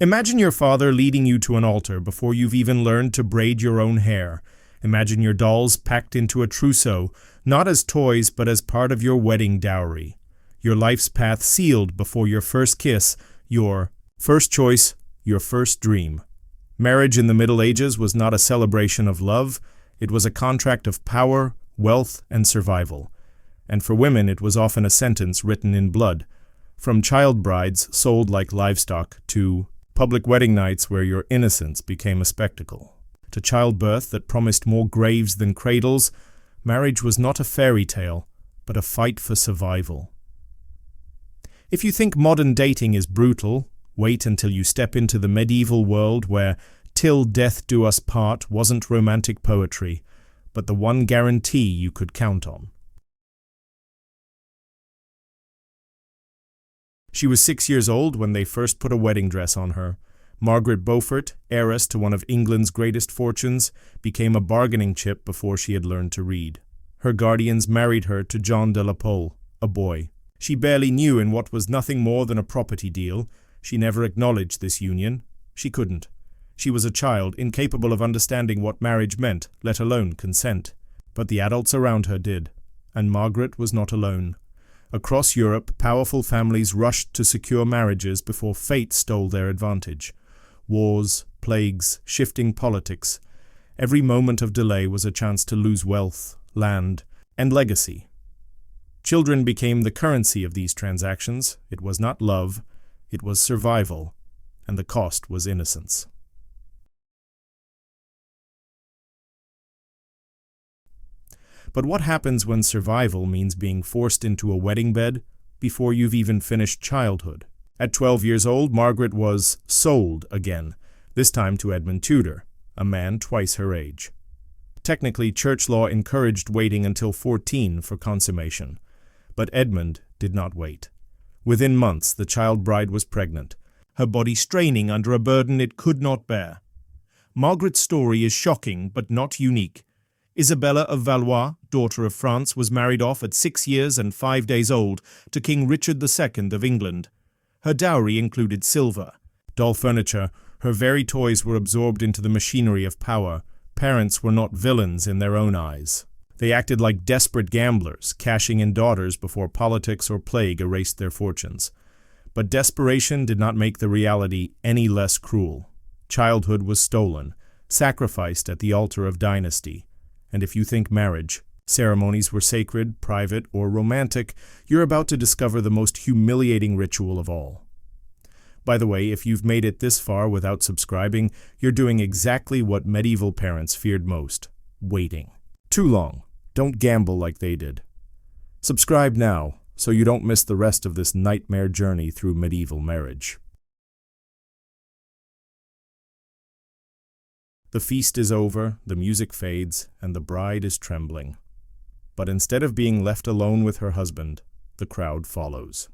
Imagine your father leading you to an altar before you've even learned to braid your own hair. Imagine your dolls packed into a trousseau, not as toys but as part of your wedding dowry. Your life's path sealed before your first kiss, your first choice, your first dream. Marriage in the Middle Ages was not a celebration of love, it was a contract of power, wealth, and survival. And for women it was often a sentence written in blood. From child brides sold like livestock to public wedding nights where your innocence became a spectacle. To childbirth that promised more graves than cradles, marriage was not a fairy tale, but a fight for survival. If you think modern dating is brutal, wait until you step into the medieval world where "till death do us part" wasn't romantic poetry, but the one guarantee you could count on. She was 6 years old when they first put a wedding dress on her. Margaret Beaufort, heiress to one of England's greatest fortunes, became a bargaining chip before she had learned to read. Her guardians married her to John de la Pole, a boy. She barely knew in what was nothing more than a property deal. She never acknowledged this union. She couldn't. She was a child, incapable of understanding what marriage meant, let alone consent. But the adults around her did, and Margaret was not alone. Across Europe, powerful families rushed to secure marriages before fate stole their advantage. Wars, plagues, shifting politics. Every moment of delay was a chance to lose wealth, land, and legacy. Children became the currency of these transactions. It was not love, it was survival, and the cost was innocence. But what happens when survival means being forced into a wedding bed before you've even finished childhood? At 12 years old, Margaret was sold again, this time to Edmund Tudor, a man twice her age. Technically, church law encouraged waiting until 14 for consummation, but Edmund did not wait. Within months, the child bride was pregnant, her body straining under a burden it could not bear. Margaret's story is shocking but not unique. Isabella of Valois, daughter of France, was married off at 6 years and 5 days old to King Richard II of England. Her dowry included silver, doll furniture. Her very toys were absorbed into the machinery of power. Parents were not villains in their own eyes. They acted like desperate gamblers, cashing in daughters before politics or plague erased their fortunes. But desperation did not make the reality any less cruel. Childhood was stolen, sacrificed at the altar of dynasty. And if you think marriage, ceremonies were sacred, private, or romantic, you're about to discover the most humiliating ritual of all. By the way, if you've made it this far without subscribing, you're doing exactly what medieval parents feared most: waiting. Too long. Don't gamble like they did. Subscribe now, so you don't miss the rest of this nightmare journey through medieval marriage. The feast is over, the music fades, and the bride is trembling. But instead of being left alone with her husband, the crowd follows.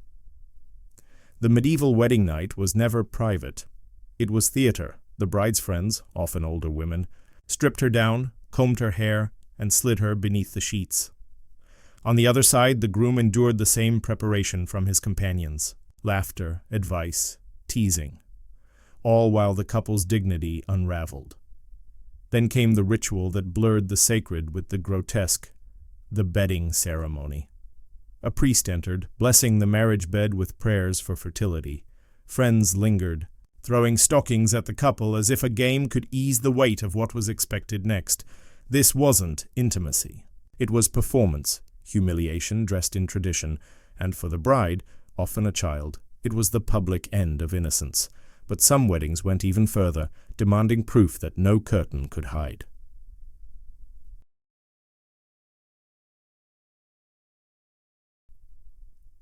The medieval wedding night was never private. It was theater. The bride's friends, often older women, stripped her down, combed her hair, and slid her beneath the sheets. On the other side, the groom endured the same preparation from his companions: laughter, advice, teasing, all while the couple's dignity unraveled. Then came the ritual that blurred the sacred with the grotesque, the bedding ceremony. A priest entered, blessing the marriage bed with prayers for fertility. Friends lingered, throwing stockings at the couple as if a game could ease the weight of what was expected next. This wasn't intimacy. It was performance, humiliation dressed in tradition, and for the bride, often a child, it was the public end of innocence. But some weddings went even further, demanding proof that no curtain could hide.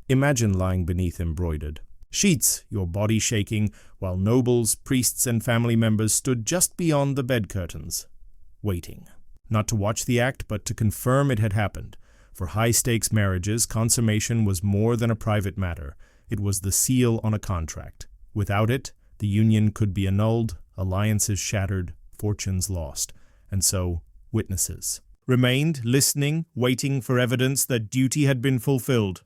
Imagine lying beneath embroidered sheets, your body shaking, while nobles, priests, and family members stood just beyond the bed curtains, waiting. Not to watch the act, but to confirm it had happened. For high-stakes marriages, consummation was more than a private matter. It was the seal on a contract. Without it, the union could be annulled, alliances shattered, fortunes lost. And so, witnesses remained, listening, waiting for evidence that duty had been fulfilled.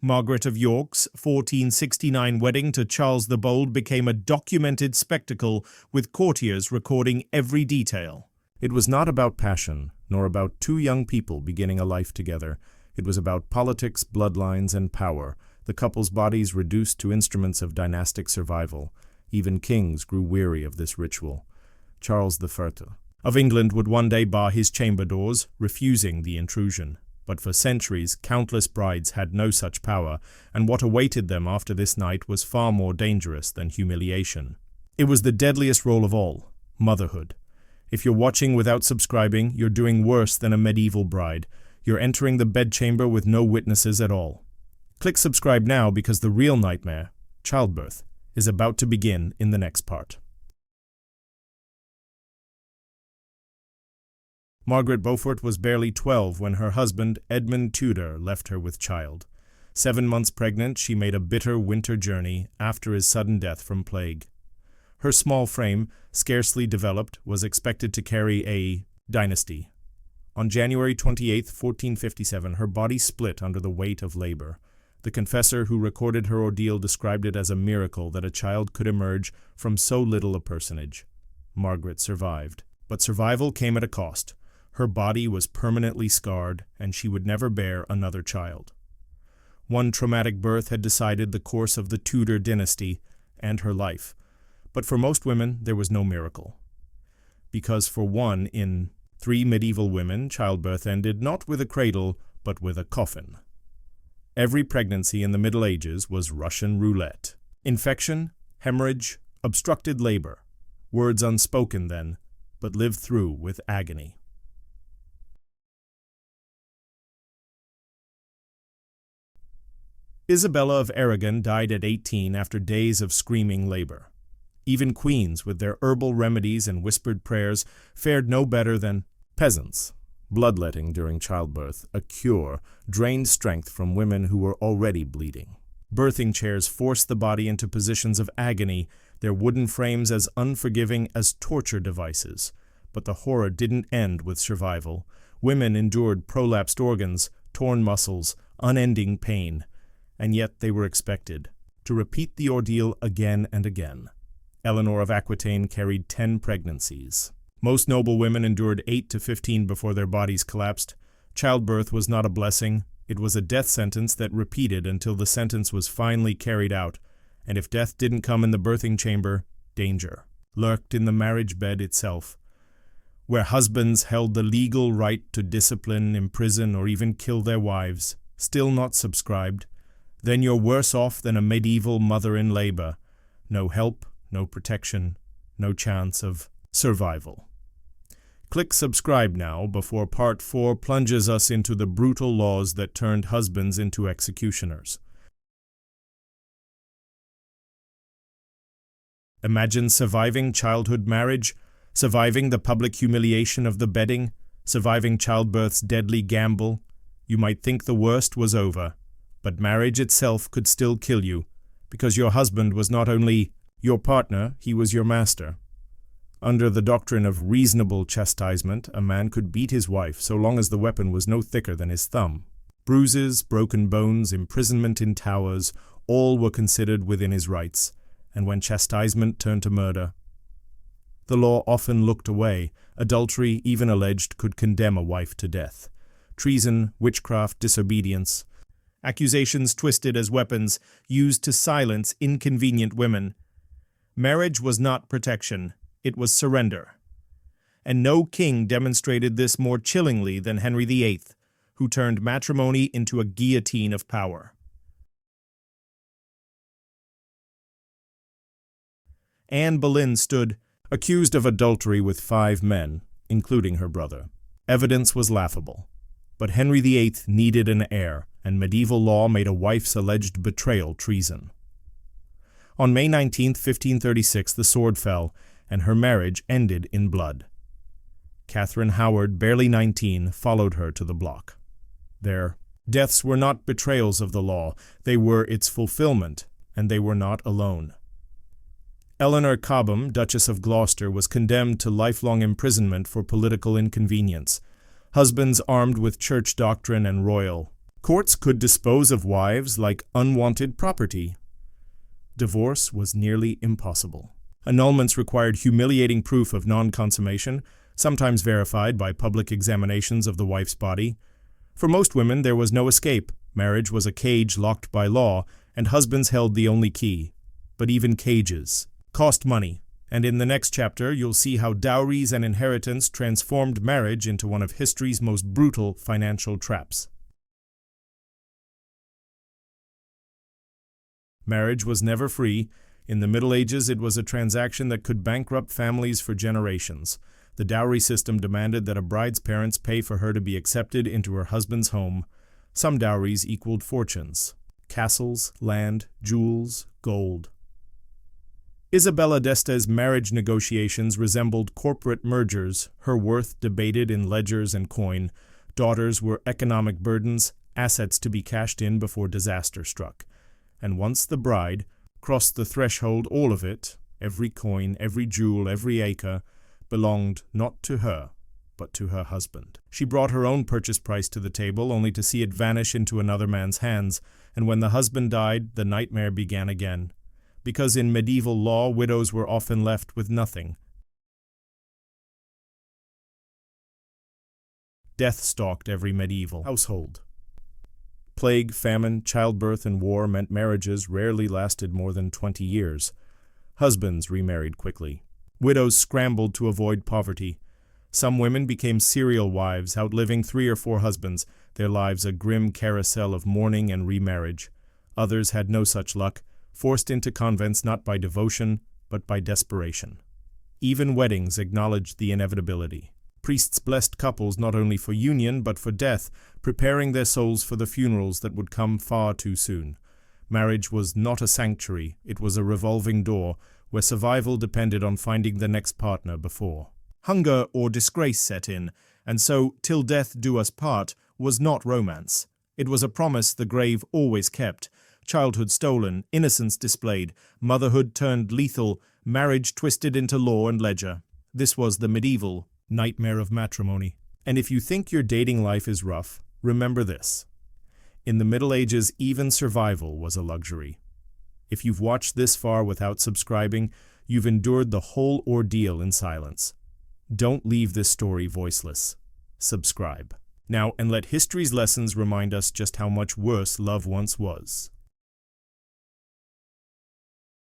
Margaret of York's 1469 wedding to Charles the Bold became a documented spectacle, with courtiers recording every detail. It was not about passion, nor about two young people beginning a life together. It was about politics, bloodlines, and power, the couple's bodies reduced to instruments of dynastic survival. Even kings grew weary of this ritual. Charles I of England would one day bar his chamber doors, refusing the intrusion. But for centuries, countless brides had no such power, and what awaited them after this night was far more dangerous than humiliation. It was the deadliest role of all, motherhood. If you're watching without subscribing, you're doing worse than a medieval bride. You're entering the bedchamber with no witnesses at all. Click subscribe now because the real nightmare, childbirth, is about to begin in the next part. Margaret Beaufort was barely 12 when her husband, Edmund Tudor, left her with child. 7 months pregnant, she made a bitter winter journey after his sudden death from plague. Her small frame, scarcely developed, was expected to carry a dynasty. On January 28, 1457, her body split under the weight of labor. The confessor who recorded her ordeal described it as a miracle that a child could emerge from so little a personage. Margaret survived. But survival came at a cost. Her body was permanently scarred, and she would never bear another child. One traumatic birth had decided the course of the Tudor dynasty and her life. But for most women, there was no miracle. Because for 1 in 3 medieval women, childbirth ended not with a cradle, but with a coffin. Every pregnancy in the Middle Ages was Russian roulette. Infection, hemorrhage, obstructed labor. Words unspoken then, but lived through with agony. Isabella of Aragon died at 18 after days of screaming labor. Even queens, with their herbal remedies and whispered prayers, fared no better than peasants. Bloodletting during childbirth, a cure, drained strength from women who were already bleeding. Birthing chairs forced the body into positions of agony, their wooden frames as unforgiving as torture devices. But the horror didn't end with survival. Women endured prolapsed organs, torn muscles, unending pain. And yet they were expected to repeat the ordeal again and again. Eleanor of Aquitaine carried 10 pregnancies. Most noble women endured 8 to 15 before their bodies collapsed. Childbirth was not a blessing. It was a death sentence that repeated until the sentence was finally carried out. And if death didn't come in the birthing chamber, danger lurked in the marriage bed itself, where husbands held the legal right to discipline, imprison, or even kill their wives. Still not subscribed? Then you're worse off than a medieval mother in labor. No help, no protection, no chance of survival. Click subscribe now before Part 4 plunges us into the brutal laws that turned husbands into executioners. Imagine surviving childhood marriage, surviving the public humiliation of the bedding, surviving childbirth's deadly gamble. You might think the worst was over, but marriage itself could still kill you, because your husband was not only your partner, he was your master. Under the doctrine of reasonable chastisement, a man could beat his wife so long as the weapon was no thicker than his thumb. Bruises, broken bones, imprisonment in towers, all were considered within his rights, and when chastisement turned to murder, the law often looked away. Adultery, even alleged, could condemn a wife to death. Treason, witchcraft, disobedience, accusations twisted as weapons used to silence inconvenient women. Marriage was not protection, it was surrender. And no king demonstrated this more chillingly than Henry VIII, who turned matrimony into a guillotine of power. Anne Boleyn stood accused of adultery with 5 men, including her brother. Evidence was laughable. But Henry VIII needed an heir, and medieval law made a wife's alleged betrayal treason. On May 19, 1536, the sword fell, and her marriage ended in blood. Catherine Howard, barely 19, followed her to the block. Their deaths were not betrayals of the law, they were its fulfillment, and they were not alone. Eleanor Cobham, Duchess of Gloucester, was condemned to lifelong imprisonment for political inconvenience. Husbands armed with church doctrine and royal Courts could dispose of wives like unwanted property. Divorce was nearly impossible. Annulments required humiliating proof of non-consummation, sometimes verified by public examinations of the wife's body. For most women, there was no escape. Marriage was a cage locked by law, and husbands held the only key. But even cages cost money, and in the next chapter you'll see how dowries and inheritance transformed marriage into one of history's most brutal financial traps. Marriage was never free. In the Middle Ages, it was a transaction that could bankrupt families for generations. The dowry system demanded that a bride's parents pay for her to be accepted into her husband's home. Some dowries equaled fortunes: castles, land, jewels, gold. Isabella d'Este's marriage negotiations resembled corporate mergers, her worth debated in ledgers and coin. Daughters were economic burdens, assets to be cashed in before disaster struck. And once the bride crossed the threshold, all of it, every coin, every jewel, every acre, belonged not to her, but to her husband. She brought her own purchase price to the table, only to see it vanish into another man's hands, and when the husband died, the nightmare began again. Because in medieval law, widows were often left with nothing. Death stalked every medieval household. Plague, famine, childbirth, and war meant marriages rarely lasted more than 20 years. Husbands remarried quickly. Widows scrambled to avoid poverty. Some women became serial wives, outliving 3 or 4 husbands, their lives a grim carousel of mourning and remarriage. Others had no such luck, forced into convents not by devotion, but by desperation. Even weddings acknowledged the inevitability. Priests blessed couples not only for union, but for death, preparing their souls for the funerals that would come far too soon. Marriage was not a sanctuary, it was a revolving door, where survival depended on finding the next partner before. Hunger or disgrace set in, and so "till death do us part" was not romance. It was a promise the grave always kept. Childhood stolen, innocence displayed, motherhood turned lethal, marriage twisted into law and ledger. This was the medieval nightmare of matrimony. And if you think your dating life is rough, remember this. In the Middle Ages, even survival was a luxury. If you've watched this far without subscribing, you've endured the whole ordeal in silence. Don't leave this story voiceless. Subscribe. Now, and let history's lessons remind us just how much worse love once was.